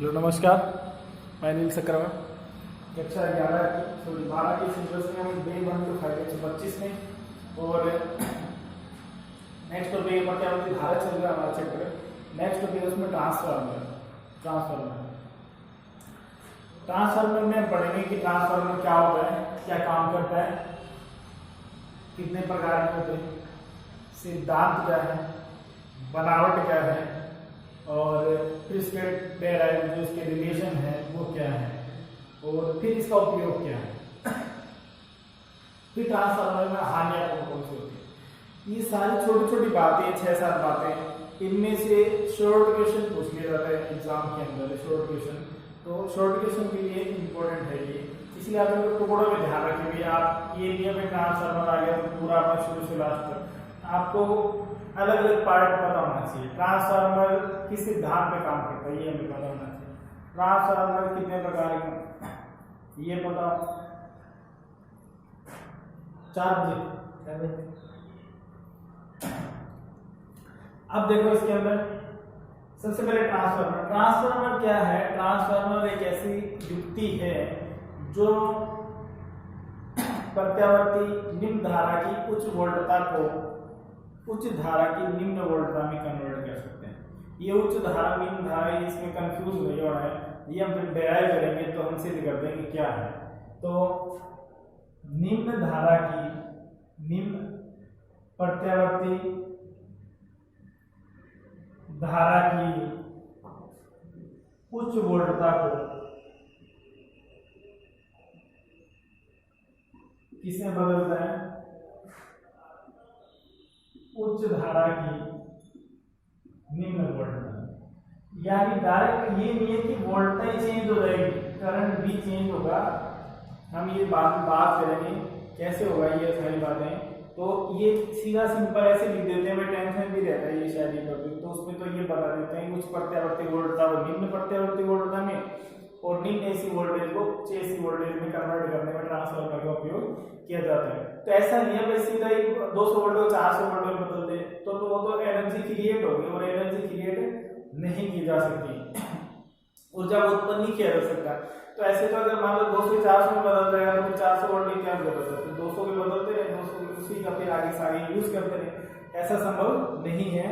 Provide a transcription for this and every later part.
Hello नमस्कार, मैं नील सक्रावा। कक्षा 12 के सिलेबस में हम डे 1 टू 5 125 में और नेक्स्ट टॉपिक पर क्या होती धारा चल रहा है हमारा चैप्टर। नेक्स्ट टॉपिक उसमें ट्रांसफार्मर में पढ़ेंगे कि ट्रांसफार्मर क्या होता है, क्या काम करता है, कितने प्रकार के होते हैं, सिद्धांत क्या है, बनावट क्या है और फिर इसके डेराइव जो इसके रिलेशन है वो क्या है और फिर इसका उपयोग क्या है। फिर ट्रांसफार्मर में हानियां कौन सी होती है, ये सारी छोटी छोटी बातें 6-7 बातें, इनमें से शॉर्ट क्वेश्चन पूछ लिया जाता है एग्जाम के अंदर। शॉर्ट क्वेश्चन तो शॉर्ट क्वेश्चन के लिए इम्पोर्टेंट है ये, इसलिए आप इनको टुकड़ों में ध्यान रखें भी। आप ये भी हमें ट्रांसफार्मर आ गया तो पूरा अपना शुरू से लास्ट तक आपको अलग अलग पार्ट पता होना चाहिए। ट्रांसफार्मर किस सिद्धांत पे काम करता है ये हमें पता होना चाहिए। ट्रांसफार्मर कितने प्रकार के ये पता, 4 बजे। अब देखो इसके अंदर सबसे पहले ट्रांसफार्मर क्या है। ट्रांसफार्मर एक ऐसी युक्ति है जो प्रत्यावर्ती निम्न धारा की उच्च वोल्टता को उच्च धारा की निम्न वोल्टता में कन्वर्ट कर सकते हैं। ये उच्च धारा निम्न धारा, इसमें कंफ्यूज नहीं होना है, ये हम जब डेराइव करेंगे तो हम सिद्ध कर देंगे क्या है। तो निम्न धारा की निम्न प्रत्यावर्ती धारा की उच्च वोल्टता को किसमें बदलता है, उच्च धारा की निम्न वोल्टता। यानी डायरेक्ट ये नहीं है कि वोल्टता ही चेंज हो जाएगी, करंट भी चेंज होगा। हम ये बात करेंगे कैसे होगा ये सारी बातें। तो ये सीधा सिंपल ऐसे लिख देते हैं, टेंशन भी रहता है ये शायद टॉपिक, तो उसमें तो ये बता देते हैं उच्च प्रत्यावर्ती वोल्टता और निम्न प्रत्यावर्ती वोल्टता में और निम्न एसी वोल्टेज को उच्च एसी वोल्टेज में कन्वर्ट करने में ट्रांसफार्मर का उपयोग किया जाता है। तो ऐसा नहीं है भाई सीधा ही 200 वोल्ट को 400 वोल्ट में बदल दे तो वो तो एनर्जी क्रिएट होगी और एनर्जी क्रिएट नहीं की जा सकती, ऊर्जा उत्पन्न नहीं किया जा सकता। तो ऐसे तो अगर मान लो 200 400 में बदल जाएगा तो फिर 400 वोल्ट की क्या जरूरत है, फिर 200 के बदलते रहे, 200 उसी का फिर आगे से आगे यूज करते रहे, ऐसा संभव नहीं है।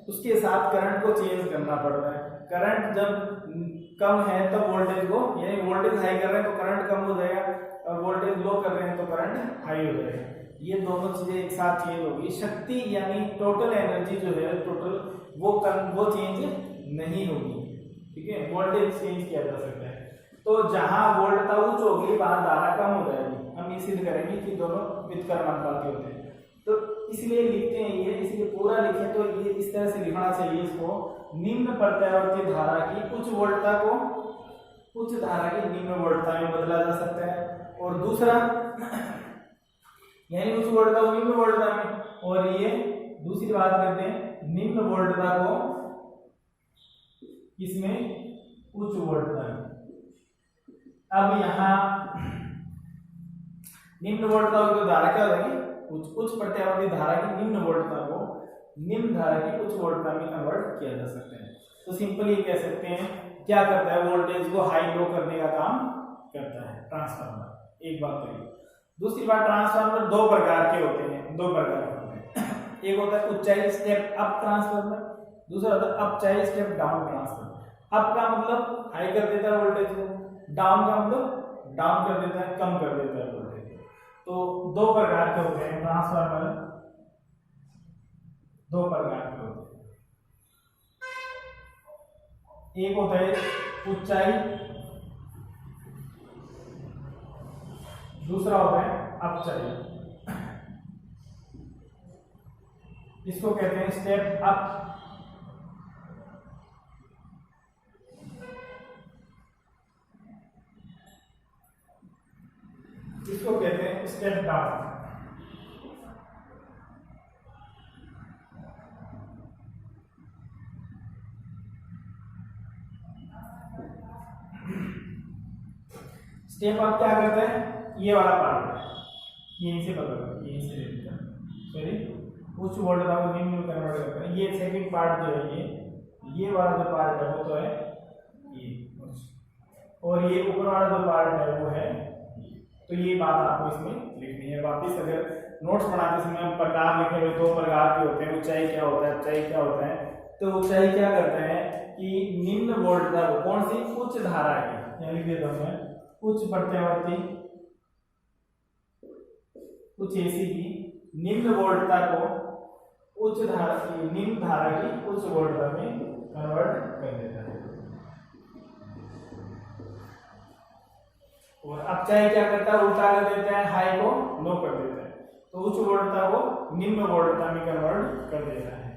उसके साथ करंट को चेंज करना पड़ता है। करंट जब कम है तब वोल्टेज को, यानी वोल्टेज हाई कर रहे हैं तो करंट कम हो जाएगा और वोल्टेज लो कर रहे हैं तो करंट हाई हो जाएगा। ये दोनों चीजें एक साथ चेंज होगी। शक्ति यानी टोटल एनर्जी जो है टोटल वो चेंज नहीं होगी, ठीक है। वोल्टेज चेंज किया जा सकता है। तो जहां वोल्टता उच्च होगी वहां धारा कम हो जाएगी। हम ये सिद्ध करेंगे कि दोनों व्युत्क्रमानुपाती होते हैं। तो इसलिए लिखते हैं ये, इसलिए पूरा लिखें तो ये इस तरह से लिखना चाहिए इसको, निम्न प्रत्यावर्ती धारा की उच्च वोल्टता को उच्च धारा की निम्न वोल्टता में बदला जा सकता है। और दूसरा यानी उच्च वोल्टता को निम्न वोल्टता में, और ये दूसरी बात करते हैं निम्न वोल्टता को किसमें, उच्च वोल्टता में। अब यहां निम्न वोल्टता की धारा क्या हो जाएगी, उच्च प्रत्यावर्ती धारा की निम्न वोल्टता को निम्न धारा की उच्च वोल्टता में कन्वर्ट किया जा सकता है। तो सिंपली कह सकते हैं क्या करता है, वोल्टेज को हाई लो करने का काम करता है ट्रांसफार्मर। एक बात तो ये। दूसरी बात, ट्रांसफार्मर 2 प्रकार के होते हैं, 2 प्रकार के होते हैं। एक होता है ऊंचाई स्टेप अप ट्रांसफार्मर, दूसरा होता है अपचाई स्टेप डाउन ट्रांसफार्मर। अप का मतलब हाई कर देता है वोल्टेज को, डाउन का मतलब डाउन कर देता है, कम कर देता है वोल्टेज। तो 2 प्रकार के होते हैं ट्रांसफार्मर, 2 प्रकार के होते हैं। एक होता है ऊंचाई, दूसरा होता है अपचाई। इसको कहते हैं स्टेप अप, इसको कहते हैं स्टेप डाउन। स्टेप अप क्या करता है, ये वाला पार्ट है, यहीं से पकड़, यहीं से ले लेता, सॉरी उच्च वोल्टता को निम्न में कन्वर्ट करता है। ये सेकंड पार्ट जो है ये वाला जो पार्ट है वो तो है ये और ये ऊपर वाला जो पार्ट है वो है। तो ये बात आपको इसमें लिखनी है। वापिस अगर नोट्स बनाते समय हम प्रकार लिखे हुए 2 प्रकार के होते हैं, ऊंचाई क्या होता है, ऊंचाई क्या होता है। तो ऊंचाई क्या करते हैं कि निम्न वोल्टता को, कौन सी, उच्च धारा की, यहाँ लिख देता हूं मैं, उच्च प्रत्यावर्ती उच्च एसी की निम्न वोल्टता को उच्च धारा की, निम्न धारा की उच्च वोल्टता में कन्वर्ट कर देता है। और अपचाई क्या करता है, उल्टा कर देता है, हाई को लो कर देता है। तो उच्च वोल्टता को निम्न वोल्टता में कन्वर्ट कर देता है।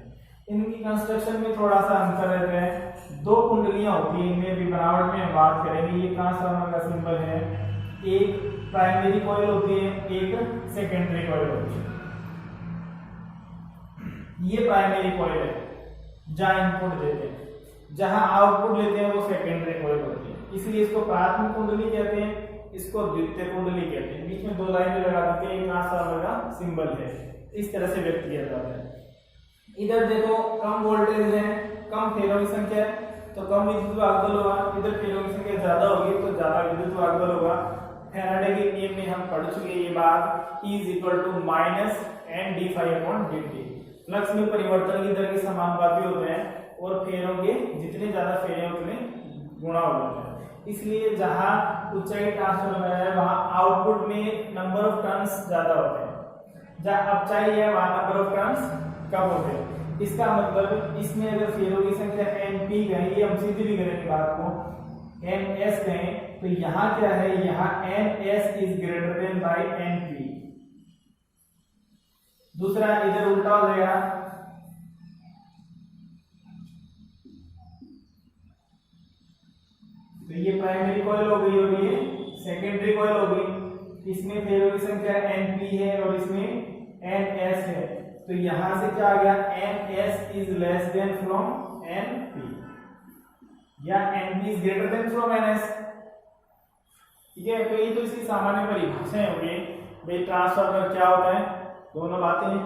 इनकी कंस्ट्रक्शन में थोड़ा सा अंतर रहता है। 2 कुंडलियां होती हैं, इनमें भी बनावट में बात करेंगे। ये ट्रांसफार्मर का सिंबल है, एक प्राइमरी कॉइल होती है, एक सेकेंडरी कॉइल होती है। ये प्राइमरी कॉइल है जहां इनपुट देते हैं, जहां आउटपुट लेते हैं वो सेकेंडरी कॉइल होती है। इसलिए इसको प्राथमिक कुंडली कहते हैं, इसको द्वितीय कुंडली कहते हैं। बीच में 2 लाइनें लगा देते हैं, ट्रांसफार्मर का सिंबल है। इस तरह से व्यक्त किया जाता है। इधर देखो कम वोल्टेज है, कम फेरों की संख्या है तो कम विद्युत वाहकबल होगा, इधर फेरों की संख्या ज्यादा होगी तो ज्यादा विद्युत वाहकबल होगा। फैराडे के नियम में हम पढ़ चुके ये बात, E = -N d∅dt। फ्लक्स में परिवर्तन की दर के समानुपाती होते हैं और फेरों के जितने ज्यादा फेरे उतने गुणा हो जाते हैं। इसलिए जहां ऊंचाई ट्रांसफार्मर है वहां आउटपुट में नंबर ऑफ टर्न्स ज्यादा होते हैं, जहां अपचाई है वहां नंबर ऑफ टर्न्स कम होते हैं। इसका मतलब इसमें अगर फेरों की संख्या Np कहें, ये हम सीधी भी करेंगे बात को, Ns कहें तो यहाँ क्या है, यहाँ Ns > Np। दूसरा इधर उल्टा हो जाएगा, तो ये प्राइमरी कॉइल हो गई और ये सेकेंडरी कॉइल हो गई। इसमें फेरों की संख्या Np है और इसमें Ns है। तो यहां से क्या आ गया, Ns is less than from Np या Np is greater than from Ns। ठीक है, तो ये तो इसकी सामान्य परिभाषाएं हो गई। भाई ट्रांसफार्मर क्या होता है, दोनों बातें हैं।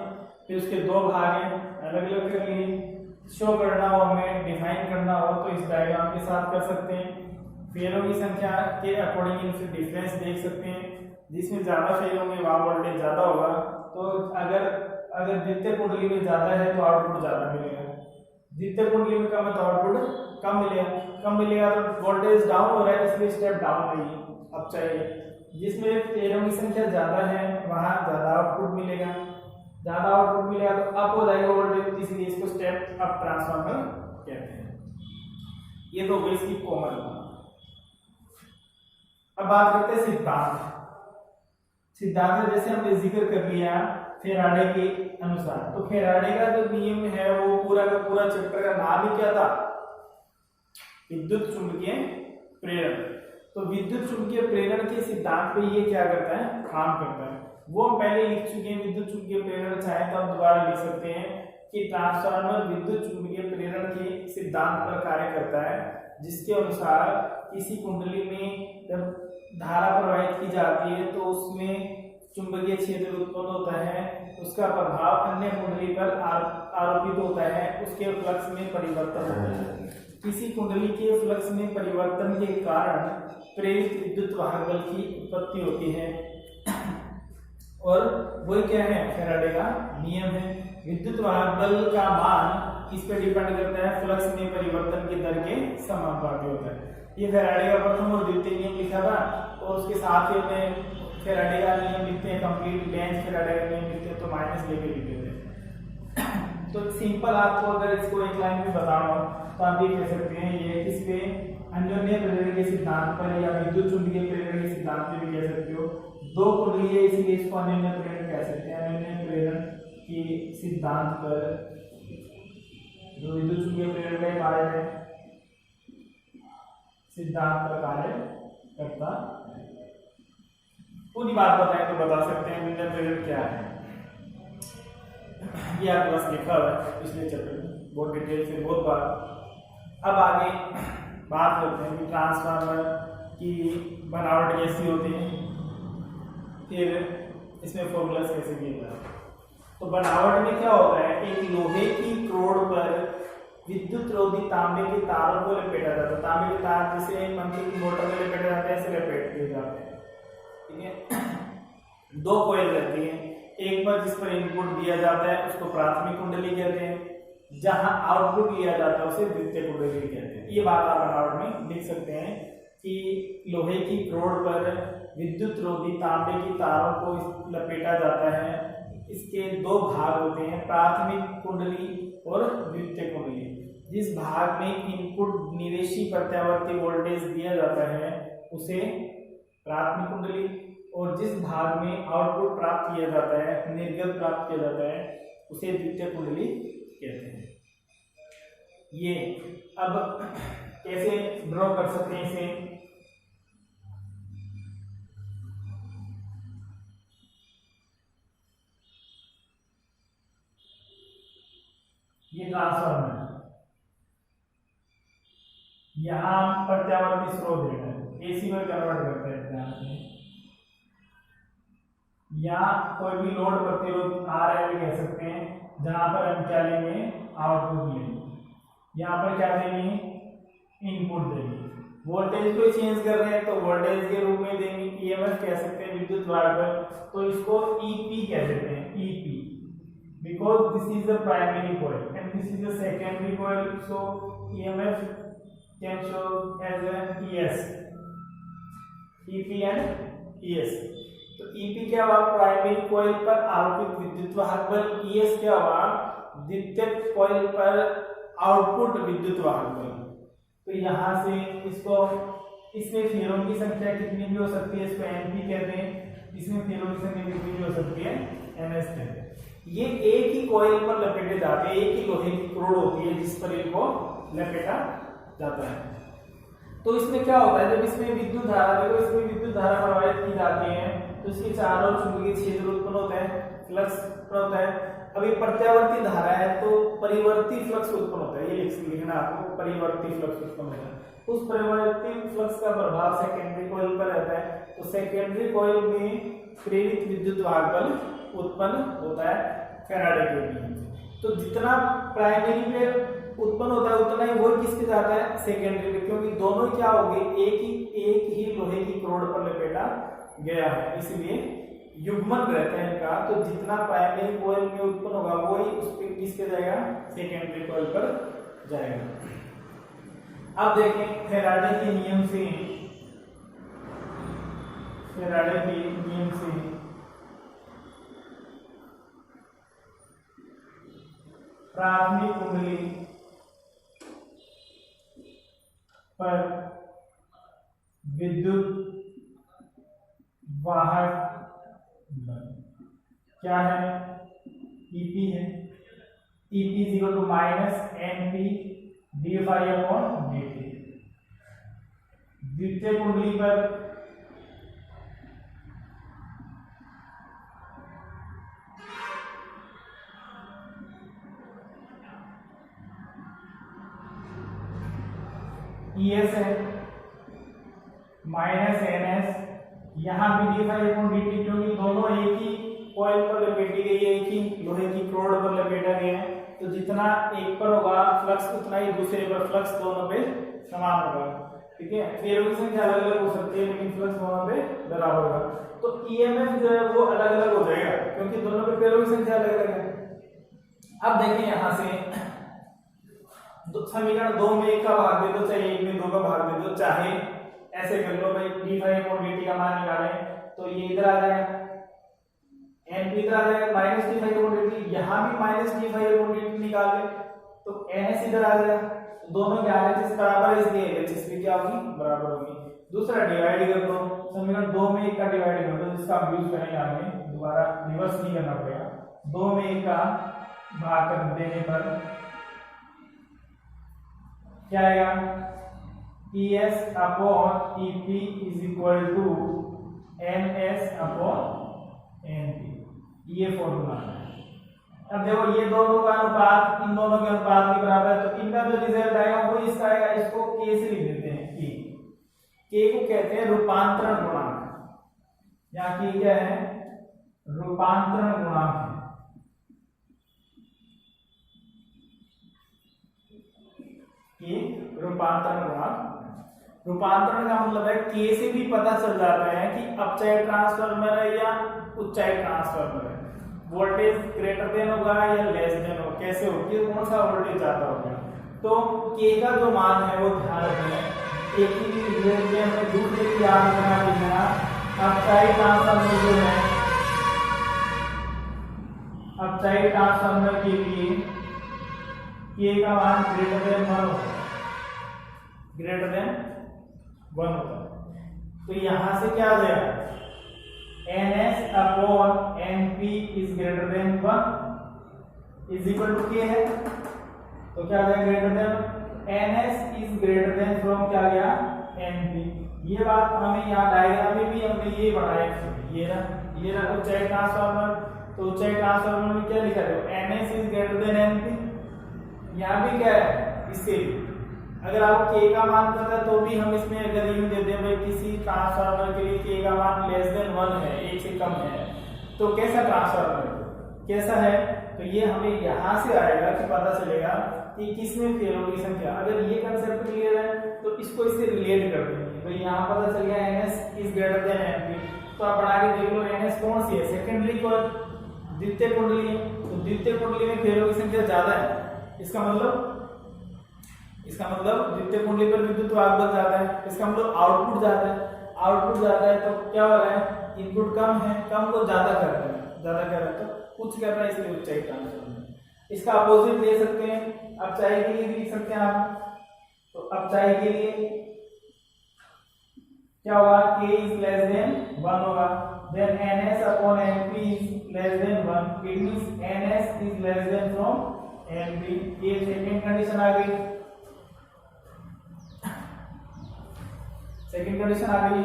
फिर उसके 2 भाग हैं, अलग अलग कर लिए। शो करना हो, हमें डिफाइन करना हो तो इस डायग्राम के साथ कर सकते हैं। फेरों की संख्या के अकॉर्डिंग इनसे डिफरेंस देख सकते हैं। जिसमें ज्यादा फेर होंगे वहां वोल्टेज ज्यादा होगा। तो अगर द्वितीय कुंडली में ज्यादा है तो आउटपुट ज्यादा मिलेगा, द्वितीय कुंडली में कम है तो आउटपुट कम मिलेगा। तो वोल्टेज डाउन हो रहा है इसलिए स्टेप डाउन रही अब चाहिए। जिसमें फेरों की संख्या ज्यादा है वहां ज्यादा आउटपुट मिलेगा, ज्यादा आउटपुट मिलेगा तो अप हो जाएगा वोल्टेज, इसलिए इसको स्टेप अप ट्रांसफार्मर कहते हैं। ये तो इसकी कॉमन। अब बात करते हैं सिद्धांत जैसे हमने जिक्र कर लिया फैराडे के अनुसार। तो फैराडे का जो नियम है वो पूरा का पूरा चैप्टर का नाम ही क्या था, विद्युत चुंबकीय प्रेरण। तो विद्युत चुंबकीय प्रेरण के सिद्धांत पे ये क्या करता है, काम करता है। वो हम पहले लिख चुके हैं। विद्युत चुंबकीय प्रेरण चाहे तो हम दोबारा लिख सकते हैं कि ट्रांसफार्मर विद्युत चुंबकीय प्रेरण के सिद्धांत पर कार्य करता है, जिसके अनुसार किसी कुंडली में जब धारा प्रवाहित की जाती है तो उसमें चुंबकीय क्षेत्र उत्पन्न होता है, उसका प्रभाव अन्य कुंडली पर आरोपित होता है, उसके फ्लक्स में परिवर्तन होता है। किसी कुंडली के फ्लक्स में परिवर्तन के कारण प्रेरित विद्युत वाहक बल की उत्पत्ति होती है और वही क्या है, फैराडे का नियम है। विद्युत वाहक बल का मान किस पे डिपेंड करता है, फ्लक्स में परिवर्तन की दर के समानुपाती होता है। ये फैराडे का प्रथम और द्वितीय नियम लिखा था और उसके साथ ही हमने फैराडे का नियम लिखते हैं, कंप्लीट लेंथ फैराडे का नियम लिखते हैं तो माइनस लेके लिखते थे। तो सिंपल आपको अगर इसको एक लाइन में बताना हो तो आप ये कह सकते हैं ये किस पे, अन्योन्य प्रेरण के सिद्धांत पर या विद्युत चुंबकीय प्रेरण के सिद्धांत पे भी कह सकते हो। 2 कुंडली है इसलिए इसको अन्योन्य प्रेरण कह सकते हैं। अन्योन्य प्रेरण के सिद्धांत पर जो विद्युत चुंबकीय प्रेरण का कार्य है, सिद्धांत पर कार्य करता है। पूरी बात बताएं तो बता सकते हैं अन्योन्य प्रेरण क्या है। ये आपके पास लिखा हुआ है पिछले चैप्टर में बहुत डिटेल से बहुत बार। अब आगे बात करते हैं कि ट्रांसफार्मर की बनावट कैसी होती है, फिर इसमें फॉर्मूलास कैसे दिए जाते हैं। तो बनावट में क्या होता है, एक लोहे की क्रोड पर विद्युत रोधी तांबे के तारों को लपेटा जाता है। तांबे के तार जैसे पंखे की मोटर में लपेटा जाता है, ऐसे लपेट दिए जाते हैं। ठीक है, दो कॉइल रहती है, एक पर जिस पर इनपुट दिया जाता है उसको प्राथमिक कुंडली कहते हैं, जहां आउटपुट लिया जाता है उसे द्वितीय कुंडली कहते हैं। ये बात आप बनावट में लिख सकते हैं कि लोहे की रोड पर विद्युत रोधी तांबे की तारों को लपेटा जाता है। इसके दो भाग होते हैं, प्राथमिक कुंडली और द्वितीय कुंडली। जिस भाग में इनपुट निवेशी प्रत्यावर्ती वोल्टेज दिया जाता है उसे प्राथमिक कुंडली, और जिस भाग में आउटपुट प्राप्त किया जाता है, निर्गत प्राप्त किया जाता है, उसे द्वितीय कुंडली कहते हैं। ये अब कैसे ड्रॉ कर सकते हैं इसे, ये ट्रांसफार्मर, यहां प्रत्यावर्ती स्रोत देना है, एसी में कन्वर्ट करते हैं ध्यान से। या कोई भी लोड प्रतिरोध RL कह सकते हैं, जहां पर हम क्या लेंगे, आउटपुट लेंगे। यहाँ पर क्या देंगे, इनपुट देंगे। वोल्टेज को चेंज कर रहे हैं तो वोल्टेज के रूप में देंगे, EMF कह सकते हैं, विद्युत वार्डर, तो इसको EP कह देते हैं, EP, because this is the primary coil and this is the secondary coil, so EMF can show as an ES, EP and ES। तो EP क्या हुआ, प्राइमरी कॉइल पर आरोपित विद्युत वाहक बल, ES क्या हुआ, द्वितीयक कॉइल पर आउटपुट विद्युत वाहक बल। तो यहां से इसको, इसमें फेरों की संख्या कितनी भी हो सकती है, इसको MP कहते हैं, इसमें फेरों की संख्या कितनी भी हो सकती है, MS कहते हैं। ये एक ही कॉइल पर लपेटे जाते हैं, एक ही लोहे की रोड होती है जिस पर इनको लपेटा जाता है। तो इसमें क्या होता है, जब इसमें विद्युत धारा, देखो इसमें विद्युत धारा प्रवाहित की जाती है तो इसके चारों ओर चुंबकीय क्षेत्र उत्पन्न होता है, फ्लक्स उत्पन्न होता है। अभी प्रत्यावर्ती धारा है तो परिवर्ती फ्लक्स उत्पन्न होता है, ये लिखना आपको, परिवर्ती फ्लक्स उत्पन्न होता है। उस परिवर्ती फ्लक्स का प्रभाव सेकेंडरी कॉइल पर रहता है, तो सेकेंडरी कॉइल में प्रेरित विद्युत वाहक बल उत्पन्न होता है फैराडे के नियम से। तो जितना प्राइमरी में उत्पन्न होता है उतना ही वो किसके जाता है, सेकेंडरी में, क्योंकि दोनों क्या हो गए, एक ही लोहे की रोड पर लपेटा गया है, इसलिए युग्मन रहते हैं इनका। तो जितना प्राइमरी कॉइल में उत्पन्न होगा वही उस पे किसके जाएगा, सेकेंडरी कॉइल पर जाएगा। अब देखें फैराडे के नियम से, फैराडे के नियम से प्राथमिक कुंडली पर विद्युत वाहक क्या है, EP है, EP equal to -NP dφ/dt। द्वितीय कुंडली पर ES है -NS, यहाँ भी dφ/dt, क्योंकि दोनों एक ही कॉइल पर लपेटी गई है, एक ही लोहे की रोड पर लपेटा गया है। तो जितना एक पर होगा फ्लक्स उतना ही दूसरे पर फ्लक्स दोनों पे समान होगा। ठीक है, फेरों की संख्या अलग अलग हो सकती है लेकिन फ्लक्स दोनों पे बराबर होगा। तो EMF जो है वो अलग अलग हो जाएगा क्योंकि दोनों पे फेरों की संख्या अलग अलग है। अब देखिए यहाँ से समीकरण 2 में 1 का भाग दे दो, चाहे 1 में 2 का भाग दे दो, चाहे ऐसे कर लो भाई, dφ/dt का मान निकालें तो ये इधर आ जाएगा, NP इधर आ जाएगा, -dφ/dt, यहाँ भी -dφ/dt निकाल ले तो NS इधर आ जाएगा। दोनों क्या है, जिस बराबर है इसलिए LHS भी क्या होगी, बराबर होगी। दूसरा डिवाइड कर दो, समीकरण 2 में 1 का डिवाइड कर दो, जिसका हम यूज करेंगे आगे, दोबारा रिवर्स नहीं करना पड़ेगा। 2 में 1 का भाग कर देने पर क्या आएगा, ES/EP is equal to NS/NP, ये फॉर्मूला है। अब देखो ये दोनों का अनुपात इन दोनों के अनुपात के बराबर है, तो इनका जो रिजल्ट आएगा वो इसका आएगा। इसको K से लिख देते हैं, K को कहते हैं रूपांतरण गुणांक। यहाँ की क्या है, रूपांतरण गुणांक है। रूपांतरण गुणांक। रूपांतरण का मतलब है के से भी पता चल जाता है कि अपचाई ट्रांसफार्मर है या उच्चाई ट्रांसफार्मर है, वोल्टेज ग्रेटर देन होगा या लेस देन होगा, कैसे होगी, कौन सा वोल्टेज ज्यादा होगा। तो के का जो मान है वो ध्यान रखें, एक ही रिलेशन में दूसरे की याद करना पड़ेगा। अपचाई ट्रांसफार्मर जो है, अपचाई ट्रांसफार्मर के लिए के का मान ग्रेटर देन 1 होता है, ग्रेटर देन 1 होता है। तो यहां से क्या आ जाएगा, ns upon np is greater than 1 is equal to के है, तो क्या आ जाएगा greater than ns is greater than from क्या आ गया np। ये बात हमें यहाँ डायग्राम में भी हमने ये बनाया, ये ना उच्चाई ट्रांसफार्मर, तो उच्चाई ट्रांसफार्मर में क्या लिखा है, ns is greater then np। यहाँ भी क्या है, इससे अगर आप के का मान पता है तो भी हम इसमें अगर यूं देते हैं भाई किसी ट्रांसफार्मर के लिए के का मान लेस देन 1 है, 1 से कम है, तो कैसा ट्रांसफार्मर कैसा है, तो ये हमें यहाँ से आएगा कि पता चलेगा कि किसमें फेल होगी संख्या। अगर ये कंसेप्ट क्लियर है तो इसको इससे रिलेट कर देंगे, भाई यहाँ पता चल गया ns is greater then np, तो आप बढ़ा के देख लो ns कौन सी है, सेकेंडरी को द्वितीय कुंडली है, तो द्वितीय कुंडली में फेल होगी संख्या ज्यादा है, इसका मतलब द्वितीय कुंडली पर विद्युत वाहक बल ज्यादा है, इसका मतलब आउटपुट ज्यादा है, आउटपुट ज्यादा है तो क्या हो रहा है, इनपुट कम है, कम को ज्यादा कर रहा है, ज्यादा कर रहा है तो उच्च कर रहा है, इसलिए उच्चाई ट्रांसफार्मर। इसका अपोजिट ले सकते हैं, अपचाई के लिए भी लिख सकते हैं आप, तो अपचाई के लिए क्या होगा, k इज लेस देन 1 होगा, then ns upon np is less than 1, it means ns is less than from np। ये सेकंड कंडीशन आ गई, सेकंड कंडीशन आ गई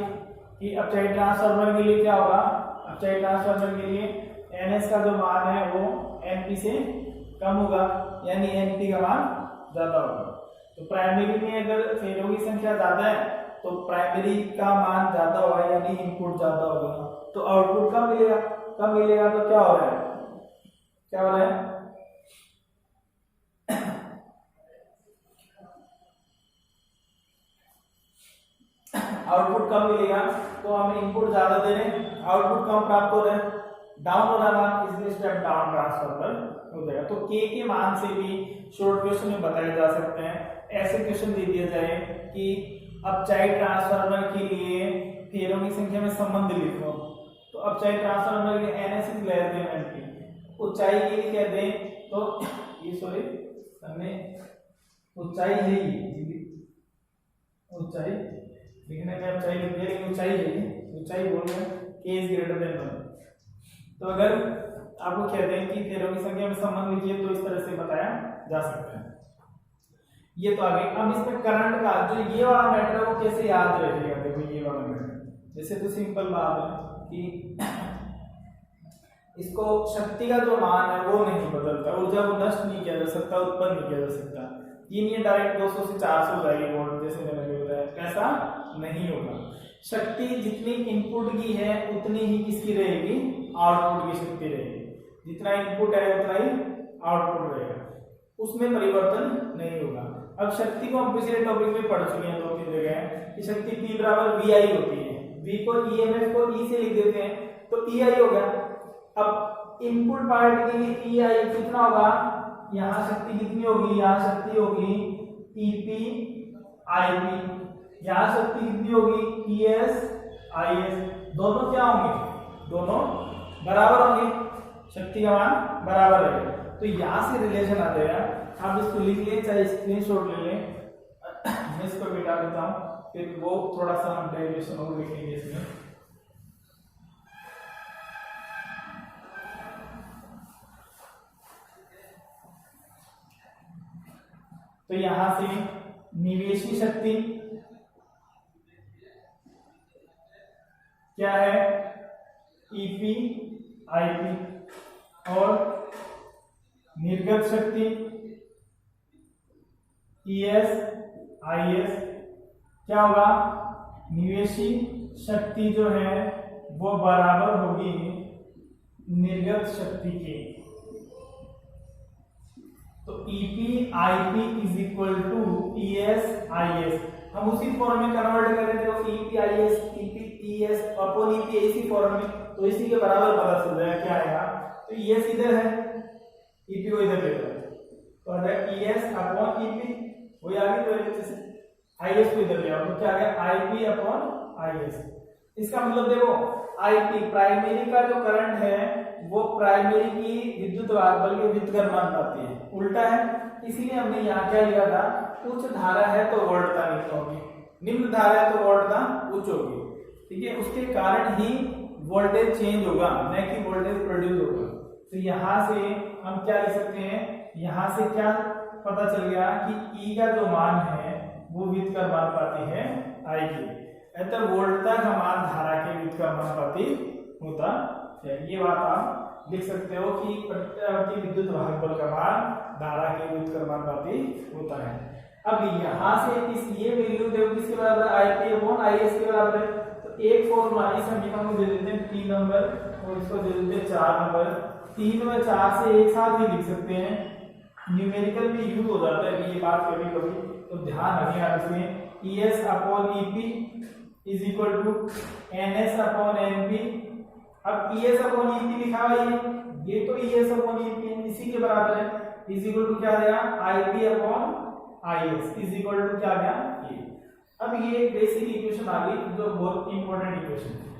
कि अपचाई ट्रांसफार्मर के लिए क्या होगा, अपचाई ट्रांसफार्मर के लिए ns का जो मान है वो np से कम होगा, यानी np का मान ज्यादा होगा। तो प्राइमरी में अगर फेलों की संख्या ज्यादा है तो प्राइमरी का मान ज्यादा होगा, यानी इनपुट ज्यादा होगा, तो आउटपुट कम मिलेगा, कम मिलेगा तो क्या हो रहा है, क्या हो रहा है, आउटपुट कम मिलेगा, तो हम इनपुट ज्यादा दे रहे हैं, आउटपुट कम प्राप्त हो रहा है, डाउन हो रहा है, इसलिए स्टेप डाउन ट्रांसफार्मर हो जाएगा। तो के के मान से भी शॉर्ट क्वेश्चन में बताए जा सकते हैं। ऐसे क्वेश्चन दे दिया जाए कि अपचाई ट्रांसफार्मर के लिए फेरों की संख्या में संबंध लिखो, तो अपचाई ट्रांसफार्मर के लिए ns is less then np, ऊंचाई के लिए क्या दें, तो ये सॉरी हमने ऊंचाई है, ऊंचाई लिखने में ऊंचाई लिख दिया, लेकिन ऊंचाई है, ऊंचाई बोल रहे हैं k इज ग्रेटर देन 1। तो अगर आपको कहते हैं कि फेरों की संख्या में संबंध लिखिए तो इस तरह से बताया जा सकता है। ये तो आ गई। अब इसमें करंट का जो ये वाला मैटर है वो कैसे याद रखेगा, देखो ये वाला मैटर जैसे तो सिंपल बात है कि इसको शक्ति का जो मान है वो नहीं बदलता, ऊर्जा को नष्ट नहीं किया जा सकता, उत्पन्न नहीं किया जा सकता, ये नहीं डायरेक्ट 200 से 400 हो जाएगी वोल्ट जैसे मैंने बताया, ऐसा नहीं होगा। शक्ति जितनी इनपुट की है उतनी ही किसकी रहेगी, आउटपुट की शक्ति रहेगी, जितना इनपुट है उतना ही आउटपुट रहेगा, उसमें परिवर्तन नहीं होगा। अब शक्ति को हम पिछले टॉपिक में पढ़ चुके हैं 2-3 जगह कि शक्ति P बराबर VI होती है, V को EMF को E से लिख देते हैं तो EI हो गया। अब इनपुट पार्ट के लिए EI कितना होगा, यहाँ शक्ति कितनी होगी, यहाँ शक्ति होगी EP IP, यहाँ शक्ति कितनी होगी ES IS, दोनों क्या होंगे, दोनों बराबर होंगे, शक्ति का मान बराबर रहेगा। तो यहाँ से रिलेशन आ जाएगा, आप इसको लिख लें चाहे स्क्रीनशॉट ले लें, मैं इसको मिटा देता हूँ, फिर वो थोड़ा सा हम डेरिवेशन और लिखेंगे इसमें। तो यहां से निवेशी शक्ति क्या है, EP IP, और निर्गत शक्ति ES IS क्या होगा, निवेशी शक्ति जो है वो बराबर होगी निर्गत शक्ति के। तो EP IP is equal to ES IS. हम उसी फॉर्म में कन्वर्ट कर रहे थे, EP IS EP ES upon EP इसी फॉर्म में, तो इसी के बराबर पता चल जाएगा क्या आएगा। तो ईएस इधर है, ईपी को इधर ले लो, तो ईएस अपॉन ईपी वही आ गई, तो अच्छे से आईएस को इधर ले आओ, तो क्या आ गया आईपी अपॉन आईएस। इसका मतलब देखो आईपी प्राइमरी का जो करंट है वो प्राइमरी की विद्युत वाहक बल के व्युत्क्रम मान पाती है, उल्टा है। इसीलिए हमने यहाँ क्या लिखा था, उच्च धारा है तो वोल्टता निम्न होगी, निम्न धारा है तो वोल्टता उच्च होगी, ठीक है। उसके कारण ही वोल्टेज चेंज होगा, न कि वोल्टेज प्रोड्यूस होगा। तो यहाँ से हम क्या लिख सकते हैं, यहाँ से क्या पता चल गया कि ई का जो मान है वो व्युत्क्रम मान पाती है आई की, अतः वोल्टता का मान धारा के व्युत्क्रम मान पाती होता है। ये बात आप लिख सकते हो कि प्रतिवर्ती विद्युत वाहक बल का मान धारा के व्युत्क्रम मान पाती होता है। अब यहाँ से इस ये वैल्यू देखो किसके बराबर है, आईपी अपॉन आईएस के बराबर है। तो एक फॉर्मूला इस समीकरण को दे देते हैं 3 नंबर और इसको दे देते हैं 4 नंबर। 3 व 4 से एक साथ ही लिख सकते हैं, न्यूमेरिकल में यूज हो जाता है ये बात कभी कभी, तो ध्यान रखिए इसमें। ES upon EP is equal to NS upon NP। अब ES अपॉन EP लिखा हुआ है, ये तो ES अपॉन EP है, इसी के बराबर है, इज इक्वल टू क्या देगा IP upon IS is equal to क्या गया ये। अब ये एक बेसिक इक्वेशन आ गई जो बहुत इंपॉर्टेंट इक्वेशन है।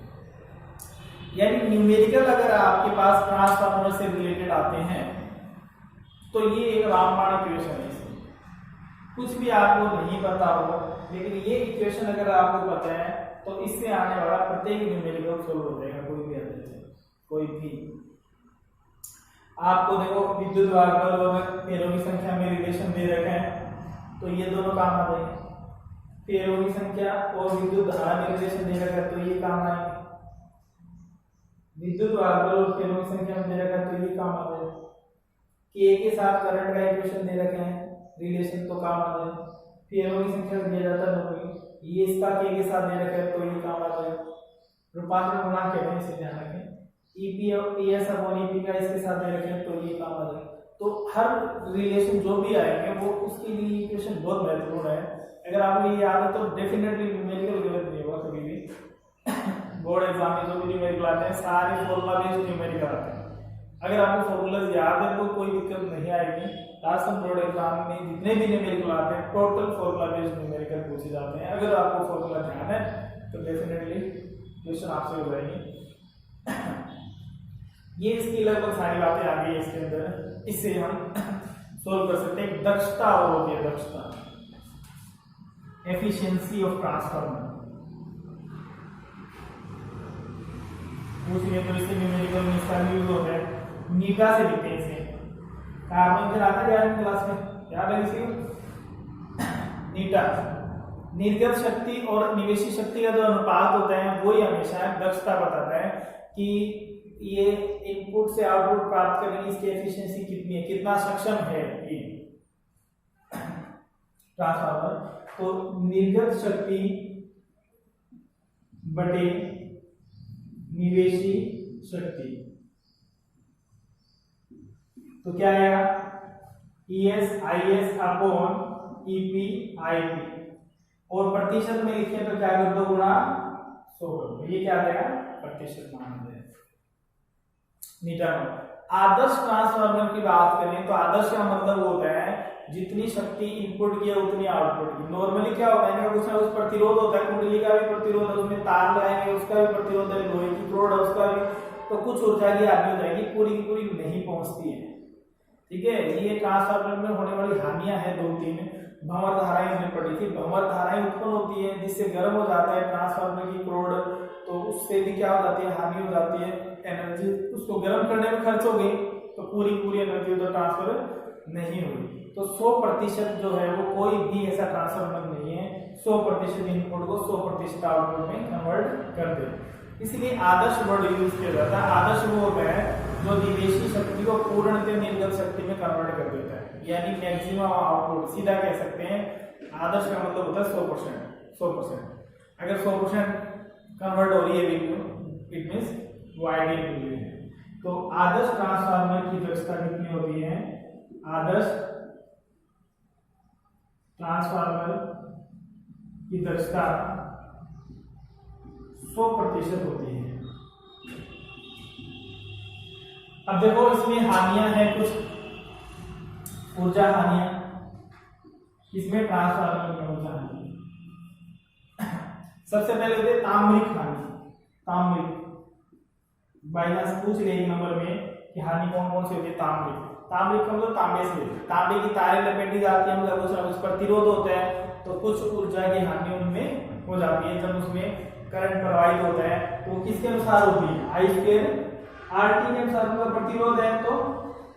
यानी न्यूमेरिकल अगर आपके पास ट्रांसफार्मर से रिलेटेड आते हैं तो ये एक रामबाण इक्वेशन है। कुछ भी आपको नहीं पता हो, लेकिन ये इक्वेशन अगर आपको पता है तो इससे आने वाला प्रत्येक न्यूमेरिकल सोल्व हो जाएगा, कोई भी आते से कोई भी। आपको देखो विद्युत वाहक बल और फेरों की संख्या में रिलेशन दे रखे हैं, तो ये दोनों काम आ जाएंगे। फेरों की संख्या और विद्युत धारा में रिलेशन दे रखा है तो ये काम आएंगे। विद्युत वाहक बल और फेरों की संख्या में दे रखा है तो ये काम आ जाएगा। के के साथ करंट का इक्वेशन दे रखे हैं, रिलेशन तो काम आ जाएगा। फेरों की संख्या दिया जाता है दोनों, ये इसका के साथ दे रखा है तो ये काम आ जाएगा। रूपांतरण गुणांक कहते हैं, इसे ध्यान रखें। ईपी और ईएस अपॉन ईपी का इसके साथ दे रखे हैं तो ये काम आ जाएगा। तो हर रिलेशन जो भी आएंगे वो उसके लिए इक्वेशन बहुत महत्वपूर्ण है। अगर आपको ये याद है तो डेफिनेटली न्यूमेरिकल गलत नहीं होगा कभी भी। बोर्ड एग्जाम में जो भी न्यूमेरिकल आते हैं सारे फॉर्मूला बेस्ड न्यूमेरिकल आते हैं। अगर आपको फॉर्मूलाज याद है तो कोई दिक्कत नहीं आएगी। लास्ट टाइम बोर्ड एग्जाम में जितने भी न्यूमेरिकल आते हैं टोटल फॉर्मूला बेस्ड न्यूमेरिकल पूछे जाते हैं। अगर आपको फॉर्मूला ध्यान है तो डेफिनेटली क्वेश्चन आपसे हो जाएंगे। ये इसकी लगभग सारी बातें आ गई है इसके अंदर, इससे हम सोल्व कर सकते हैं। दक्षता और होती है दक्षता, एफिशिएंसी ऑफ ट्रांसफार्मर पूछिए तो इससे न्यूमेरिकल में इसका यूज होता है। नीटा से लिखते हैं इसे, कार्बन फिर आता है 11वीं क्लास में, याद है इसे नीटा। निर्गत शक्ति और निवेशी शक्ति का जो अनुपात होता है वही हमेशा दक्षता बताता है कि ये इनपुट से आउटपुट प्राप्त करने की इसकी एफिशिएंसी कितनी है, कितना सक्षम है ये ट्रांसफार्मर। तो निर्गत शक्ति बटे निवेशी शक्ति, तो क्या आएगा ES IS upon EP IP, और प्रतिशत में लिखे तो क्या कर दो गुणा 100 कर दो, ये क्या आ जाएगा प्रतिशत मान दे मीटर। आदर्श ट्रांसफार्मर की बात करें तो आदर्श का मतलब होता है जितनी शक्ति इनपुट की है उतनी आउटपुट की। नॉर्मली क्या होता है कुछ ना कुछ प्रतिरोध होता है, कुंडली का भी प्रतिरोध है, उसमें तार लगाएंगे उसका भी प्रतिरोध है, लोहे की प्रोड है उसका भी, तो कुछ ऊर्जा की हानि हो जाएगी, पूरी की पूरी नहीं पहुंचती है, ठीक है। ये ट्रांसफार्मर में होने वाली हानियां हैं 2-3। भंवर धाराएं हमने पढ़ी थी, भंवर धाराएं उत्पन्न होती है जिससे गर्म हो जाता है ट्रांसफार्मर की प्रोड, तो उससे भी क्या हो जाती है हानि हो जाती है, एनर्जी उसको गर्म करने में खर्च हो गई तो पूरी एनर्जी उधर ट्रांसफर नहीं हुई। तो 100% जो है वो कोई भी ऐसा ट्रांसफार्मर नहीं है 100% इनपुट को 100% आउटपुट में कन्वर्ट कर दे। इसलिए आदर्श वर्ड यूज किया जाता है। आदर्श वो होता है जो निवेशी शक्ति को पूर्णतः निर्गत शक्ति में कन्वर्ट कर देता है, यानी मैक्सिमम आउटपुट। सीधा कह सकते हैं आदर्श का मतलब होता है 100%। अगर 100% कन्वर्ट हो रही है वैल्यू, इट मींस वो आइडियल वैल्यू है। तो आदर्श ट्रांसफार्मर की दक्षता कितनी होती है, आदर्श ट्रांसफार्मर की दक्षता 100% होती है। अब देखो इसमें हानियां हैं, कुछ ऊर्जा हानियां, इसमें ट्रांसफार्मर में ऊर्जा हानि। सबसे पहले होते ताम्रिक हानि। ताम्रिक बाइनास पूछ रहे एक नंबर में कि हानि कौन कौन सी होती है। ताम्रिक, ताम्रिक का मतलब तांबे से, तांबे की तारें लपेटी जाती है, मतलब कुछ प्रतिरोध होता है, तो कुछ ऊर्जा की हानि उनमें हो जाती है। जब उसमें करंट प्रवाहित होता है तो किसके अनुसार होती है, आई स्क्वायर आरटी के अनुसार उनका प्रतिरोध है, तो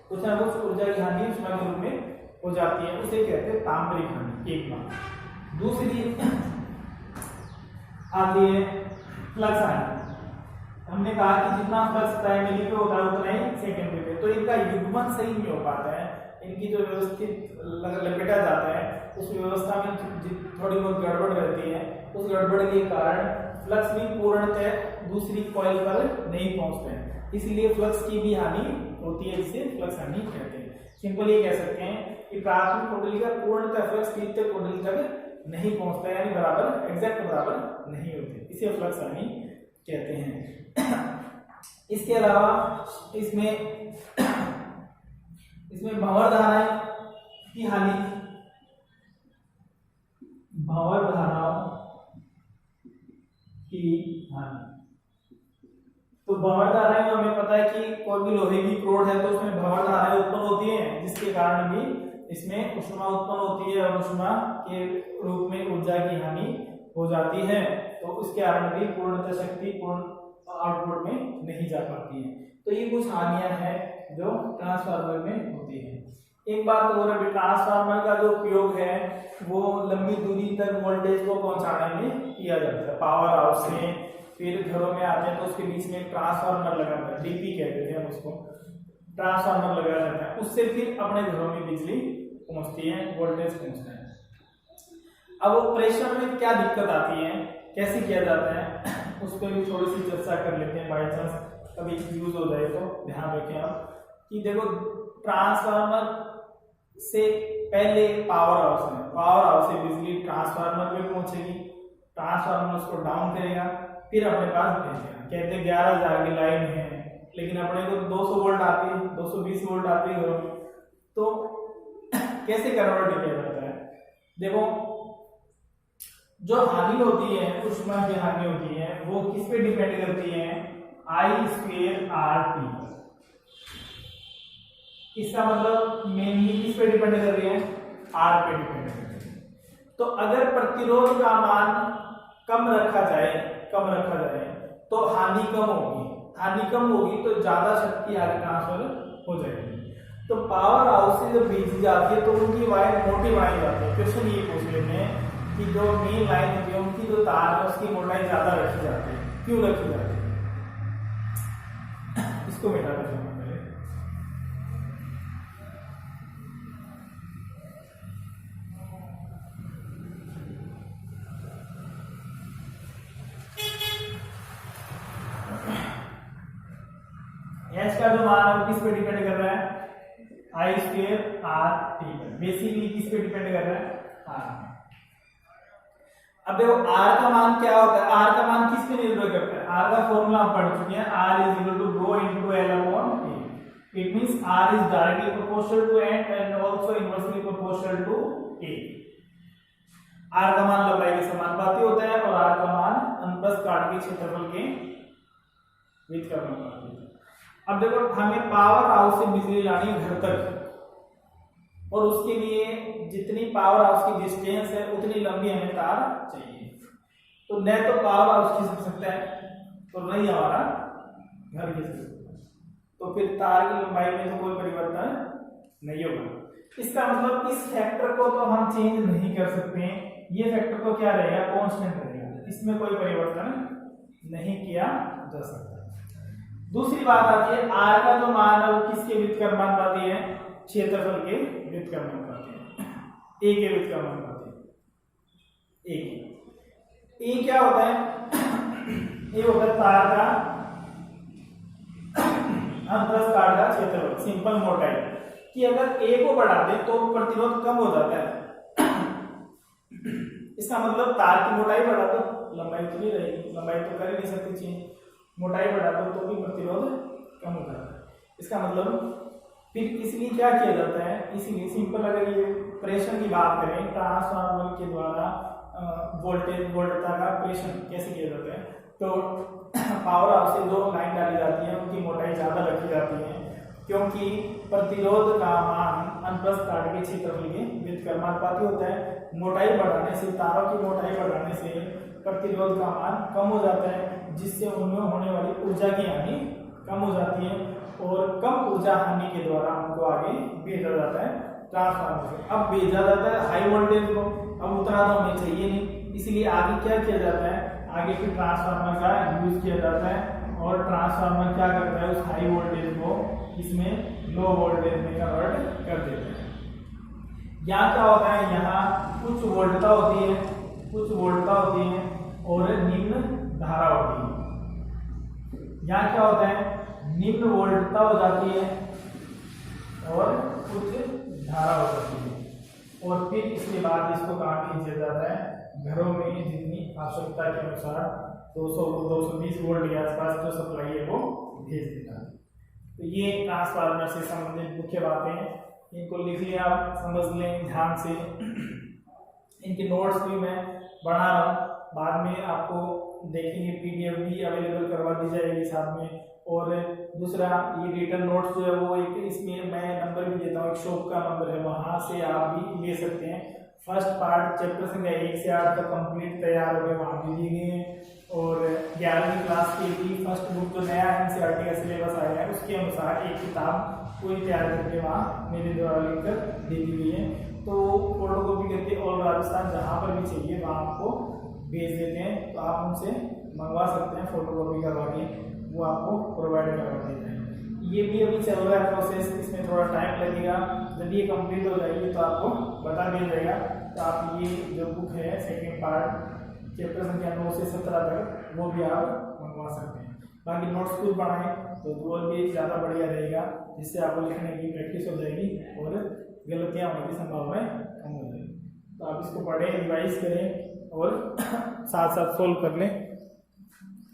कुछ ना कुछ ऊर्जा की हानि उसमें रूप में हो जाती है, उसे कहते हैं तांत्रिक हानि। एक बात। दूसरी आती है फ्लक्स हानि। हमने कहा कि जितना फ्लक्स प्राइमरी पे होता है उतना ही सेकेंडरी पे, तो इनका युग्मन सही नहीं हो पाता है, इनकी जो व्यवस्थित लपेटा जाता है उस व्यवस्था में थोड़ी बहुत गड़बड़ रहती है, उस गड़बड़ के कारण फ्लक्स भी पूर्णतः दूसरी कॉइल पर नहीं पहुंचते हैं, इसलिए फ्लक्स की भी हानि होती है, जिसे फ्लक्स हानि कहते हैं। सिंपल ये कह सकते हैं कि प्राथमिक कुंडली का पूर्णतः फ्लक्स द्वितीयक कुंडली तक नहीं पहुंचता है, यानी बराबर एग्जैक्ट बराबर नहीं होते, इसे फ्लक्स हानि कहते हैं। इसके अलावा इसमें भंवर धाराएं की हानि, भंवर धाराओं की हानि। तो भंवर धाराएं हमें पता है कि कोई भी लोहे की प्रोड है तो उसमें भंवर धाराएं उत्पन्न होती हैं, जिसके कारण भी इसमें ऊष्मा उत्पन्न होती है और ऊष्मा के रूप में ऊर्जा की हानि हो जाती है, तो उसके कारण भी पूर्णतः शक्ति पूर्ण आउटपुट में नहीं जा पाती है। तो ये कुछ हानियां हैं जो ट्रांसफार्मर में होती है। एक बात और है, ट्रांसफार्मर का जो उपयोग है वो लंबी दूरी तक वोल्टेज को पहुंचाने में किया जाता है। पावर हाउस से फिर घरों में आते हैं तो उसके बीच में ट्रांसफार्मर लगा जाता है, डीपी कहते हैं हम उसको, ट्रांसफार्मर लगाया जाता है, उससे फिर अपने घरों में बिजली पहुंचती है, वोल्टेज पहुंचता है। अब ऑपरेशन में क्या दिक्कत आती है, कैसे किया जाता है, उस पर भी थोड़ी सी चर्चा कर लेते हैं, बाई चांस कभी यूज हो जाए तो ध्यान रखें आप कि देखो ट्रांसफार्मर से पहले पावर हाउस से बिजली ट्रांसफार्मर में पहुंचेगी, ट्रांसफार्मर उसको डाउन करेगा, फिर अपने पास भेजेगा। कहते हैं 11,000 की लाइन है, लेकिन अपने को 200 वोल्ट आती है, 220 वोल्ट आती है घरों में, तो कैसे कन्वर्ट किया जाता है। देखो जो हानि होती है, ऊष्मा की हानि होती है, वो किस पे डिपेंड करती है, आई स्क्वायर आर टी। इसका मतलब मेनली किस पे डिपेंड कर रही है, आर पे डिपेंड कर रही है। तो अगर प्रतिरोध का मान कम रखा जाए तो हानि कम होगी तो ज्यादा शक्ति आगे ट्रांसफर हो जाएगी। तो पावर हाउस से जब बिजली जाती है तो उनकी वायर मोटी बनाई जाती है। क्वेश्चन ये पूछ लेते हैं कि जो मेन लाइन होती है उनकी जो तार है उसकी मोटाई ज्यादा रखी जाती है, क्यों रखी जाती है, इसको मिटा देते हैं। एच का जो मान है किस पे डिपेंड कर रहा है, आई स्क्वायर आर टी पर, बेसिकली किस पे डिपेंड कर रहा है, आर पे। अब देखो आर का मान क्या होता है, आर का मान किस पे निर्भर करता है, आर का फॉर्मूला आप पढ़ चुके हैं, R is equal to rho into L upon A. It means R is directly proportional to and also inversely proportional to A. R का मान लंबाई के समानुपाती होता है और आर का मान अनुप्रस्थ काट के क्षेत्रफल के विद का अनुपाती होता है। अब देखो हमें पावर हाउस से बिजली लानी घर तक, और उसके लिए जितनी पावर हाउस की डिस्टेंस है उतनी लंबी हमें तार चाहिए। तो न तो पावर हाउस खिसक सकता है तो नहीं हमारा घर खिसक सकता है, तो फिर तार की लंबाई में तो कोई परिवर्तन नहीं होगा। इसका मतलब इस फैक्टर को तो हम चेंज नहीं कर सकते हैं, ये फैक्टर तो क्या रहेगा, कांस्टेंट रहेगा, इसमें कोई परिवर्तन नहीं किया जा सकता। दूसरी बात आती है आर का जो मान है वो किसके वित्त का मान पाती है, क्षेत्रफल के वित्त का मान पाती है, ए के वित्त का मान पाती है। ए क्या होता है, ए होता है तार का अनुप्रस्थ काट का क्षेत्रफल, सिंपल मोटाई, कि अगर ए को बढ़ा दे तो प्रतिरोध कम हो जाता है, इसका मतलब तार की मोटाई बढ़ा दो, लंबाई तो नहीं रहेगी, लंबाई तो कर ही नहीं सकती चेंज, मोटाई बढ़ा दो तो भी प्रतिरोध कम हो जाता है। इसका मतलब फिर इसलिए क्या किया जाता है, इसीलिए सिंपल अगर ये प्रेषण की बात करें, ट्रांसफार्मर के द्वारा वोल्टेज वोल्टता का प्रेषण कैसे किया जाता है, तो पावर हाउस से जो लाइन डाली जाती है उनकी मोटाई ज़्यादा रखी जाती है, क्योंकि प्रतिरोध का मान अनुप्रस्थ काट के क्षेत्रफल के व्युत्क्रमानुपाती होता है। मोटाई बढ़ाने से, तारों की मोटाई बढ़ाने से प्रतिरोध का मान कम हो जाता है, जिससे उनमें होने वाली ऊर्जा की हानि कम हो जाती है और कम ऊर्जा हानि के द्वारा उनको आगे भेजा जाता है ट्रांसफार्मर से। अब भेजा जाता है हाई वोल्टेज को, अब उतना तो हमें चाहिए नहीं, इसीलिए आगे क्या किया जाता है, आगे फिर ट्रांसफार्मर का यूज किया जाता है और ट्रांसफार्मर क्या करता है, उस हाई वोल्टेज को इसमें लो वोल्टेज में कन्वर्ट कर देते हैं। यहाँ क्या होता है, यहाँ उच्च वोल्टता होती है, उच्च वोल्टता होती है और निम्न धारा होती है। यहाँ क्या होता है, निम्न वोल्टता हो जाती है और उच्च धारा हो जाती है, और फिर इसके बाद इसको कहाँ भेजा जाता है, घरों में जितनी आवश्यकता के अनुसार 200-220 वोल्ट के आसपास जो सप्लाई है वो भेज देता है। तो ये ट्रांसफार्मर से संबंधित मुख्य बातें हैं, इनको लिख लिया, आप समझ लें ध्यान से। इनके नोट्स भी मैं बना रहा हूँ, बाद में आपको देखेंगे पीडीएफ भी अवेलेबल करवा दी जाएगी साथ में। और दूसरा ये रिटर्न नोट्स जो है वो एक इसमें मैं नंबर भी देता हूँ, एक शॉप का नंबर है, वहाँ से आप भी ले सकते हैं। फर्स्ट पार्ट चैप्टर संख्या 1 से 8 तक कंप्लीट तैयार हो गए, वहाँ भी दिए गए हैं। और 11वीं क्लास के भी फर्स्ट बुक जो नया एनसीईआरटी का सिलेबस आया है उसके अनुसार एक किताब पूरी तैयार करके वहाँ मेरे द्वारा लिखकर दे दी गई है। तो फोटो कॉपी करके ऑल राजस्थान जहाँ पर भी चाहिए वहाँ आपको भेज देते हैं, तो आप उनसे मंगवा सकते हैं, फोटो कॉपी करवा के वो आपको प्रोवाइड करवा देते हैं। ये भी अभी चल रहा है प्रोसेस, इसमें थोड़ा टाइम लगेगा, जब ये कंप्लीट हो जाएगी तो आपको बता दिया जाएगा। तो आप ये जो बुक है सेकेंड पार्ट चैप्टर संख्या 9 से 17 तक वो भी आप मंगवा सकते हैं। बाकी नोट्स खुद बनाएं तो और भी ज़्यादा बढ़िया रहेगा, जिससे आपको लिखने की प्रैक्टिस हो जाएगी और गलतियाँ होने की संभावनाएं कम हो जाएगी। तो आप इसको पढ़ें, रिवाइज करें और साथ साथ सोल्व कर लें।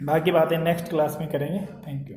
बाकी बातें नेक्स्ट क्लास में करेंगे। Thank you.